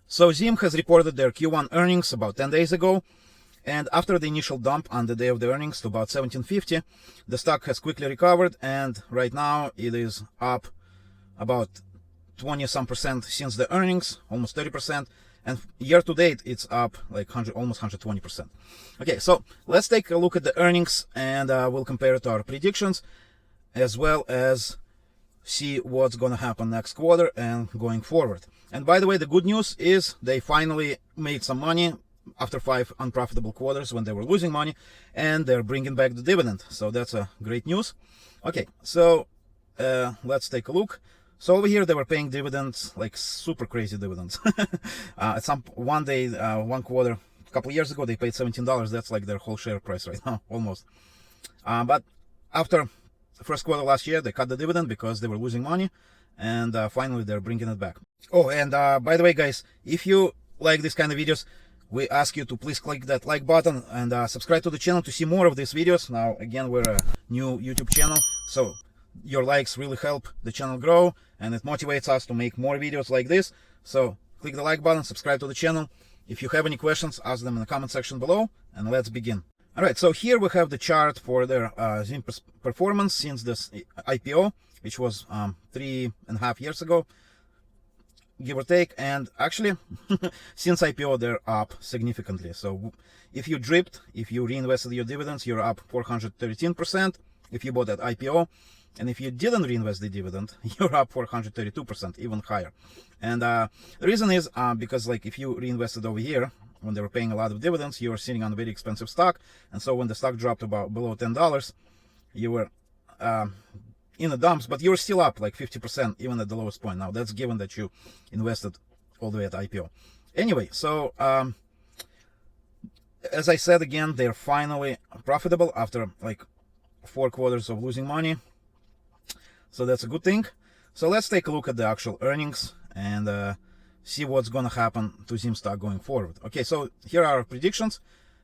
So ZIM has reported their Q1 earnings about 10 days ago, and after the initial dump on the day of the earnings to about 1750, the stock has quickly recovered, and right now it is up about 20-some% since the earnings, almost 30%, and year to date it's up like almost 120%. Okay, so let's take a look at the earnings, and we'll compare it to our predictions, as well as see what's gonna happen next quarter and going forward. And by the way, the good news is they finally made some money after 5 unprofitable quarters when they were losing money, and they're bringing back the dividend, so that's a great news. Okay, so let's take a look. So over here they were paying dividends, like super crazy dividends. At one day, one quarter, a couple years ago, they paid $17. That's like their whole share price right now, almost. But after the first quarter last year, they cut the dividend because they were losing money, and finally they're bringing it back. Oh, and by the way, guys, if you like this kind of videos, we ask you to please click that like button and subscribe to the channel to see more of these videos. Now, again, we're a new YouTube channel, so your likes really help the channel grow, and it motivates us to make more videos like this. So click the like button, subscribe to the channel. If you have any questions, ask them in the comment section below, and let's begin. All right, so here we have the chart for their ZIM performance since this IPO, which was 3.5 years ago, give or take. And actually, since IPO, they're up significantly. So if you dripped, if you reinvested your dividends, you're up 413% if you bought at IPO. And if you didn't reinvest the dividend, you're up 432%, even higher. And the reason is because, like, if you reinvested over here when they were paying a lot of dividends, you were sitting on a very expensive stock, and so when the stock dropped about below $10, you were in the dumps, but you were still up like 50% even at the lowest point. Now that's given that you invested all the way at IPO. Anyway, so as I said, again, they're finally profitable after like 4 quarters of losing money. So that's a good thing. So let's take a look at the actual earnings and see what's gonna happen to ZIM stock going forward. Okay, so here are our predictions,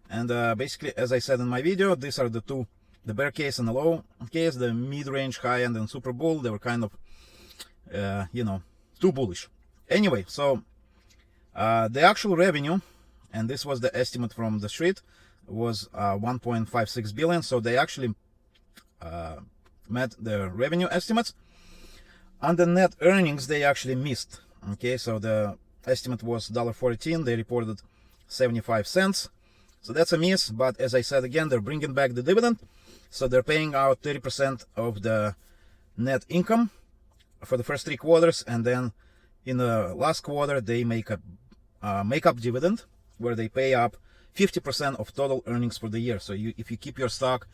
and basically, as I said in my video, these are the bear case and the low case, the mid-range, high-end, and super bull. They were kind of too bullish. Anyway, so the actual revenue, and this was the estimate from the street, was 1.56 billion. So they actually met their revenue estimates. On the net earnings, they actually missed. Okay, so the estimate was $1.14. They reported 75 cents. So that's a miss, but as I said, again, they're bringing back the dividend. So they're paying out 30% of the net income for the first 3 quarters, and then in the last quarter they make up dividend, where they pay up 50% of total earnings for the year. So if you keep your stock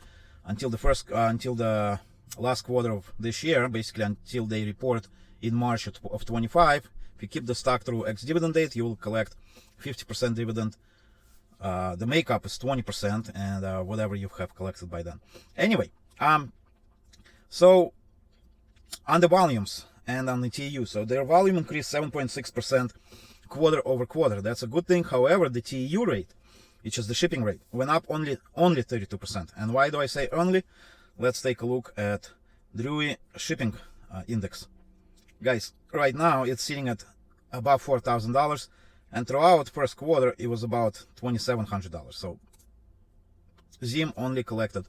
until the last quarter of this year, basically until they report in March of 25, if you keep the stock through X dividend date, you will collect 50% dividend. The makeup is 20%, and whatever you have collected by then. Anyway, so on the volumes and on the TEU, so their volume increased 7.6% quarter over quarter. That's a good thing. However, the TEU rate, which is the shipping rate, went up only 32%. And why do I say only? Let's take a look at Drewry shipping index. Guys, right now it's sitting at above $4,000, and throughout first quarter it was about $2,700. So ZIM only collected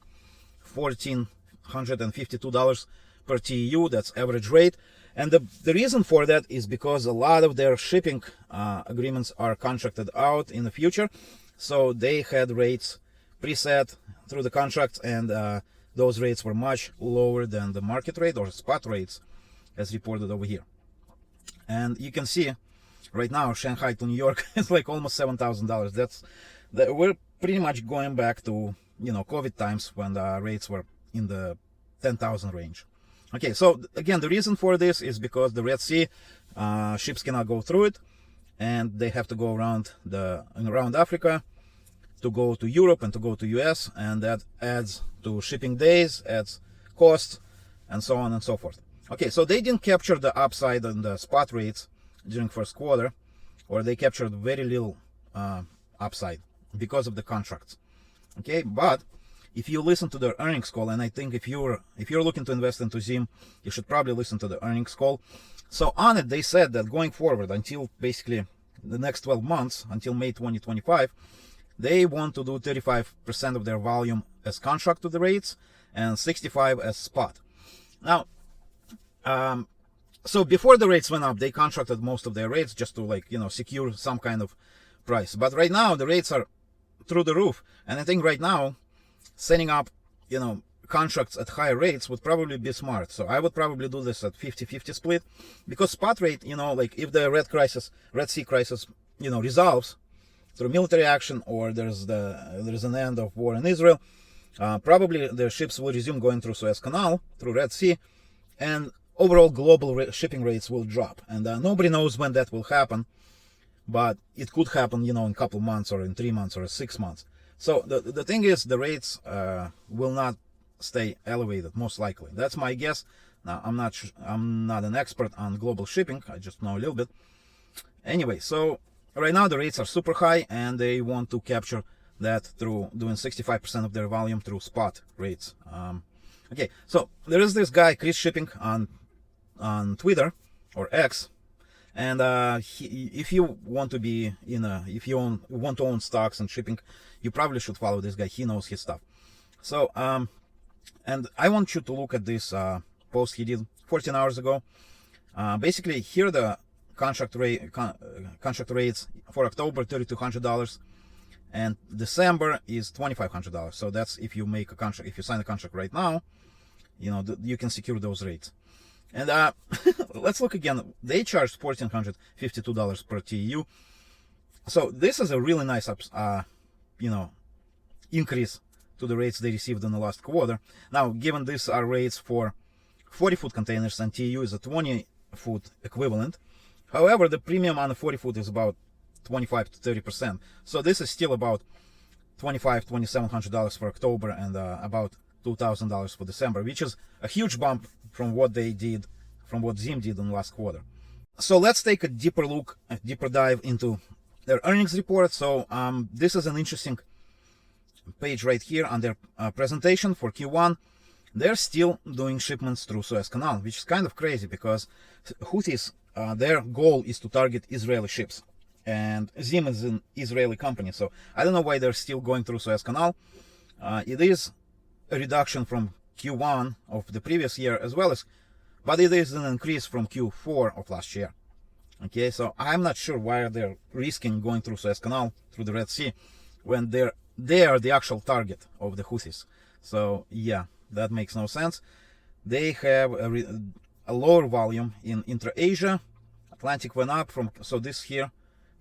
$1,452 per TEU. That's average rate. And the reason for that is because a lot of their shipping agreements are contracted out in the future. So they had rates preset through the contracts, and those rates were much lower than the market rate or spot rates as reported over here. And you can see right now Shanghai to New York is like almost $7,000. We're pretty much going back to COVID times when the rates were in the 10,000 range. Okay, so again, the reason for this is because the Red Sea ships cannot go through it, and they have to go around Africa to go to Europe and to go to US, and that adds to shipping days, adds costs, and so on and so forth. Okay, so they didn't capture the upside on the spot rates during first quarter, or they captured very little upside because of the contracts. Okay, but if you listen to their earnings call, and I think if you're looking to invest into ZIM, you should probably listen to the earnings call. So on it, they said that going forward until basically the next 12 months until May 2025, they want to do 35% of their volume as contract to the rates and 65 as spot. Now, so before the rates went up, they contracted most of their rates just to, like, secure some kind of price. But right now the rates are through the roof, and I think right now setting up contracts at higher rates would probably be smart. So I would probably do this at 50-50 split, because spot rate, like if the Red Sea crisis resolves through military action, or there's an end of war in Israel, probably the ships will resume going through Suez Canal, through Red Sea, and overall global shipping rates will drop. And nobody knows when that will happen, but it could happen, in a couple months, or in 3 months, or 6 months. So the thing is, the rates will not stay elevated, most likely. That's my guess. Now, I'm not an expert on global shipping. I just know a little bit. Anyway, so right now the rates are super high, and they want to capture that through doing 65% of their volume through spot rates. Okay, so there is this guy Chris Shipping on Twitter, or X, and if you want to be if you want to own stocks and shipping, you probably should follow this guy. He knows his stuff. So and I want you to look at this post he did 14 hours ago. Basically, here are the contract rates for October: $3,200, and December is $2,500. So that's if you make a contract, if you sign a contract right now, you can secure those rates. And let's look again. They charged $1,452 per TEU. So this is a really nice increase to the rates they received in the last quarter. Now, given these are rates for 40-foot containers, and TEU is a 20-foot equivalent. However, the premium on the 40-foot is about 25 to 30%. So this is still about $2,700 for October, and about $2,000 for December, which is a huge bump from what ZIM did in the last quarter. So let's take a deeper dive into their earnings report. So this is an interesting page right here on their presentation for Q1. They're still doing shipments through Suez Canal, which is kind of crazy, because Houthis, their goal is to target Israeli ships, and ZIM is an Israeli company, so I don't know why they're still going through Suez Canal. It is a reduction from Q1 of the previous year, but it is an increase from Q4 of last year. Okay, so I'm not sure why they're risking going through Suez Canal, through the Red Sea, when they are the actual target of the Houthis. So yeah, that makes no sense. They have a lower volume in intra-Asia. Atlantic went up so this here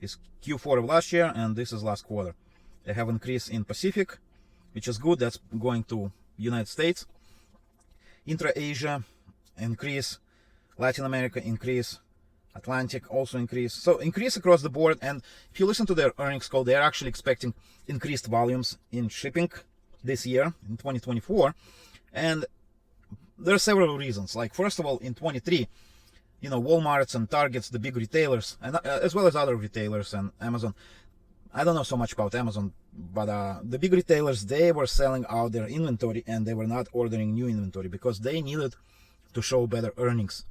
is Q4 of last year, and this is last quarter. They have increase in Pacific, which is good. That's going to United States. Intra-Asia increase, Latin America increase, Atlantic also increase. So increase across the board. And if you listen to their earnings call, they're actually expecting increased volumes in shipping this year, in 2024. And there are several reasons. Like, first of all, in 23, Walmarts and Targets, the big retailers, and as well as other retailers, and Amazon. I don't know so much about Amazon, but the big retailers, they were selling out their inventory, and they were not ordering new inventory because they needed to show better earnings.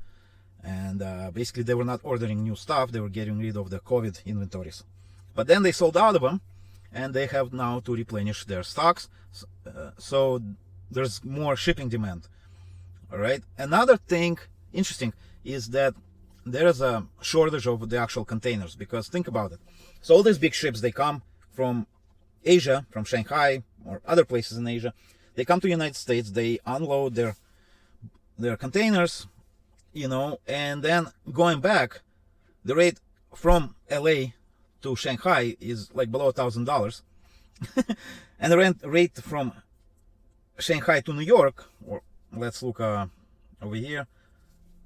And basically, they were not ordering new stuff. They were getting rid of the COVID inventories. But then they sold out of them, and they have now to replenish their stocks. So there's more shipping demand. All right. Another thing interesting is that there is a shortage of the actual containers, because think about it. So all these big ships, they come from Asia, from Shanghai or other places in Asia. They come to the United States, they unload their containers, and then going back, the rate from LA to Shanghai is like below $1,000. And the rate from Shanghai to New York, or let's look over here,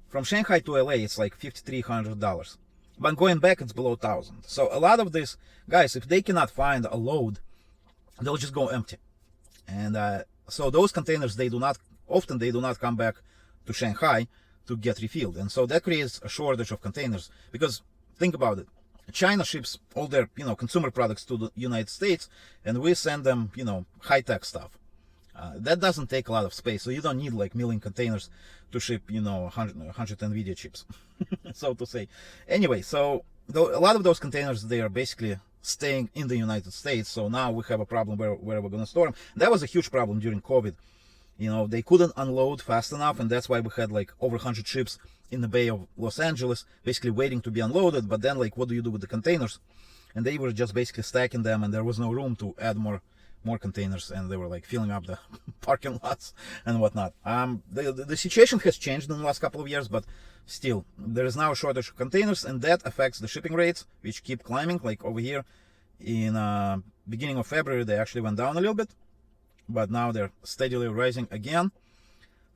from Shanghai to LA, it's like $5,300. But going back, it's below $1,000. So a lot of these guys, if they cannot find a load, they'll just go empty. And so those containers, they do not come back to Shanghai to get refilled. And so that creates a shortage of containers. Because think about it. China ships all their, consumer products to the United States, and we send them, high-tech stuff. That doesn't take a lot of space, so you don't need like million containers to ship, 100 NVIDIA chips, so to say. Anyway, so though a lot of those containers, they are basically staying in the United States. So now we have a problem where we're going to store them. That was a huge problem during COVID. You know, they couldn't unload fast enough, and that's why we had like over 100 ships in the Bay of Los Angeles basically waiting to be unloaded. But then, like, what do you do with the containers? And they were just basically stacking them, and there was no room to add more containers, and they were like filling up the parking lots and whatnot. The situation has changed in the last couple of years, but still there is now a shortage of containers, and that affects the shipping rates, which keep climbing. Like over here in beginning of February, they actually went down a little bit, but now they're steadily rising again.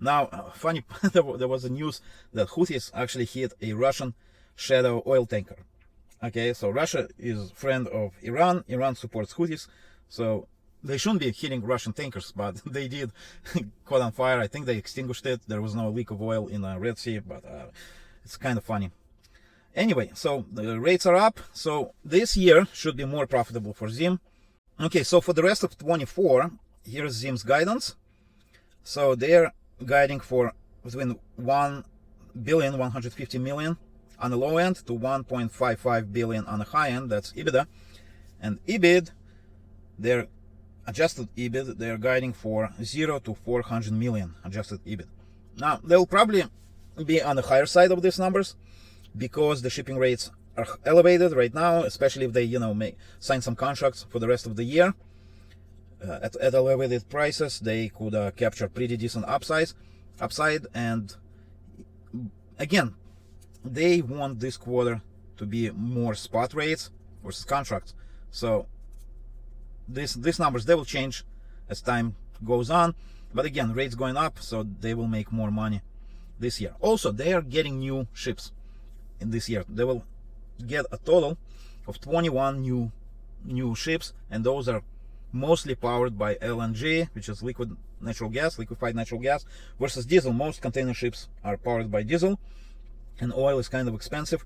Now, funny, there was a news that Houthis actually hit a Russian shadow oil tanker. Okay, so Russia is friend of Iran. Iran supports Houthis, so they shouldn't be hitting Russian tankers, but they did. Caught on fire. I think they extinguished it. There was no leak of oil in the Red Sea, but it's kind of funny. Anyway, so the rates are up. So this year should be more profitable for ZIM. Okay, so for the rest of 24, here's ZIM's guidance. So they're guiding for between 1,150 million on the low end to 1.55 billion on the high end. That's EBITDA. And EBIT, their adjusted EBIT, they're guiding for 0 to 400 million adjusted EBIT. Now, they'll probably be on the higher side of these numbers because the shipping rates are elevated right now, especially if they, you know, sign some contracts for the rest of the year. At elevated prices, they could capture pretty decent upside. And again, they want this quarter to be more spot rates versus contracts. So these numbers, they will change as time goes on. But again, rates going up, so they will make more money this year. Also, they are getting new ships in this year. They will get a total of 21 new ships, and those are mostly powered by LNG, which is liquefied natural gas, versus diesel. Most container ships are powered by diesel, and oil is kind of expensive.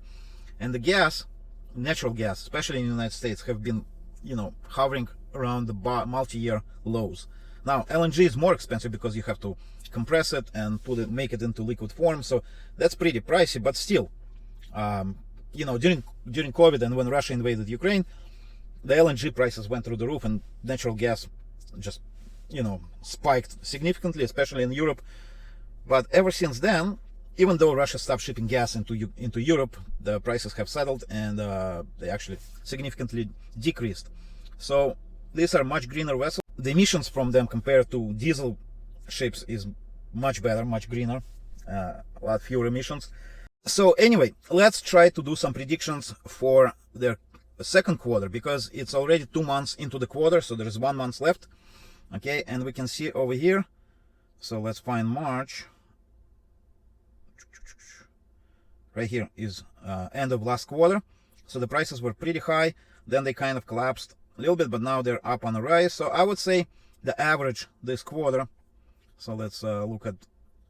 And the gas, natural gas, especially in the United States, have been, you know, hovering around the multi-year lows. Now, LNG is more expensive because you have to compress it and make it into liquid form, so that's pretty pricey. But still, you know, during COVID and when Russia invaded Ukraine, the LNG prices went through the roof, and natural gas just, you know, spiked significantly, especially in Europe. But ever since then, even though Russia stopped shipping gas into Europe, the prices have settled, and they actually significantly decreased. So these are much greener vessels. The emissions from them compared to diesel ships is much better, much greener, a lot fewer emissions. So anyway, let's try to do some predictions for their second quarter, because it's already 2 months into the quarter, so there's 1 month left. Okay, and we can see over here, so let's find March. Right here is end of last quarter. So the prices were pretty high, then they kind of collapsed a little bit, but now they're up on the rise. So I would say the average this quarter, so let's look at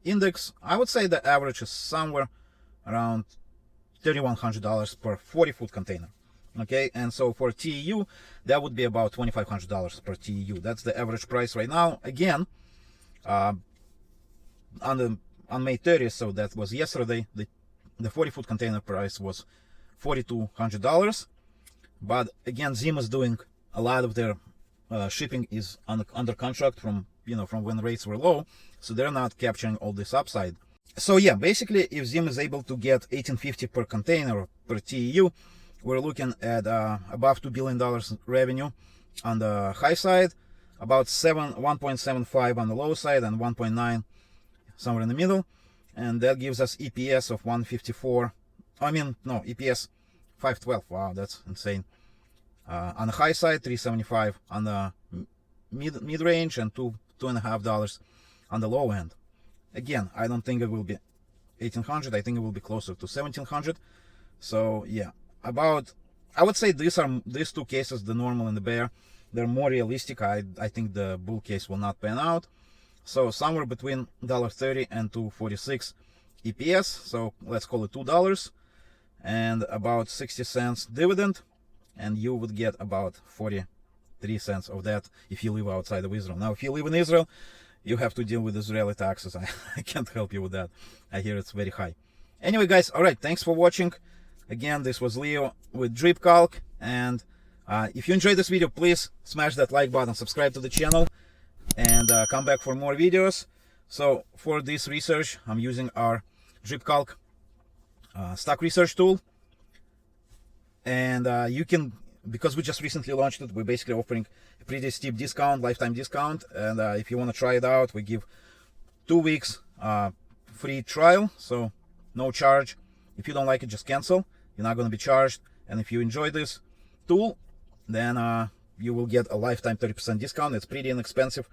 index. I would say the average is somewhere around $3,100 per 40-foot container. Okay, and so for TEU, that would be about $2,500 per TEU. That's the average price right now. Again, on May 30th, so that was yesterday, the 40-foot container price was $4,200. But again, ZIM is doing a lot of their shipping is under contract from when rates were low, so they're not capturing all this upside. So yeah, basically, if ZIM is able to get $1,850 per container per TEU, we're looking at above $2 billion revenue on the high side, about 1.75 on the low side, and 1.9 somewhere in the middle, and that gives us EPS of 154. EPS 512. Wow, that's insane. On the high side, 375 on the mid range, and $2.5 on the low end. Again, I don't think it will be 1,800. I think it will be closer to 1,700. So yeah, I would say these two cases, the normal and the bear, they're more realistic. I think the bull case will not pan out. So somewhere between $1.30 and $2.46 EPS. So let's call it $2 and about 60 cents dividend, and you would get about 43 cents of that if you live outside of Israel. Now, if you live in Israel, you have to deal with Israeli taxes. I can't help you with that. I hear it's very high. Anyway, guys, all right, thanks for watching. Again, this was Leo with DRIPCalc, and if you enjoyed this video, please smash that like button, subscribe to the channel, and come back for more videos. So for this research, I'm using our DRIPCalc stock research tool, and you can, because we just recently launched it, we're basically offering a pretty steep discount, lifetime discount. And if you want to try it out, we give 2 weeks free trial, so no charge. If you don't like it, just cancel. You're not going to be charged. And if you enjoy this tool, then you will get a lifetime 30% discount. It's pretty inexpensive,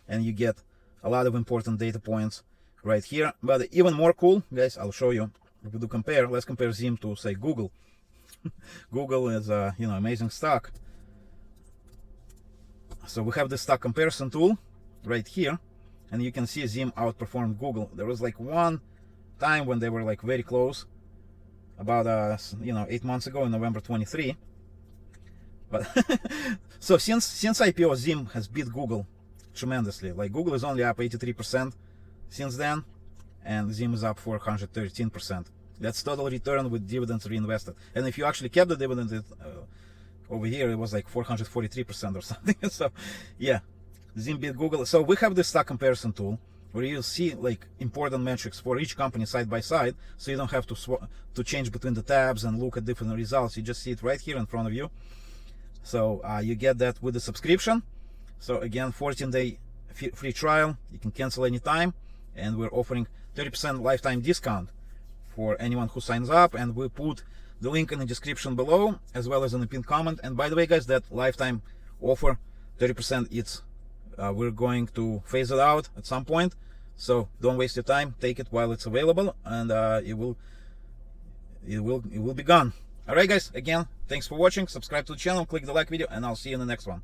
and you get a lot of important data points right here. But even more cool, guys, I'll show you. If we do compare, let's compare ZIM to, say, Google. Google is amazing stock. So we have the stock comparison tool right here, and you can see ZIM outperformed Google. There was like one time when they were like very close, about 8 months ago in November 23. But so since IPO, ZIM has beat Google tremendously. Like, Google is only up 83% since then, and ZIM is up 413%. That's total return with dividends reinvested. And if you actually kept the dividend, over here it was like 443% or something. So yeah, ZIM beat Google. So we have this stock comparison tool where you see like important metrics for each company side by side, so you don't have to change between the tabs and look at different results. You just see it right here in front of you. So you get that with the subscription. So again, 14-day free trial. You can cancel anytime, and we're offering 30% lifetime discount for anyone who signs up, and we put the link in the description below, as well as in the pinned comment. And by the way, guys, that lifetime offer 30%, it's we're going to phase it out at some point, so don't waste your time. Take it while it's available, and it will be gone. All right, guys, again, thanks for watching. Subscribe to the channel, click the like video, and I'll see you in the next one.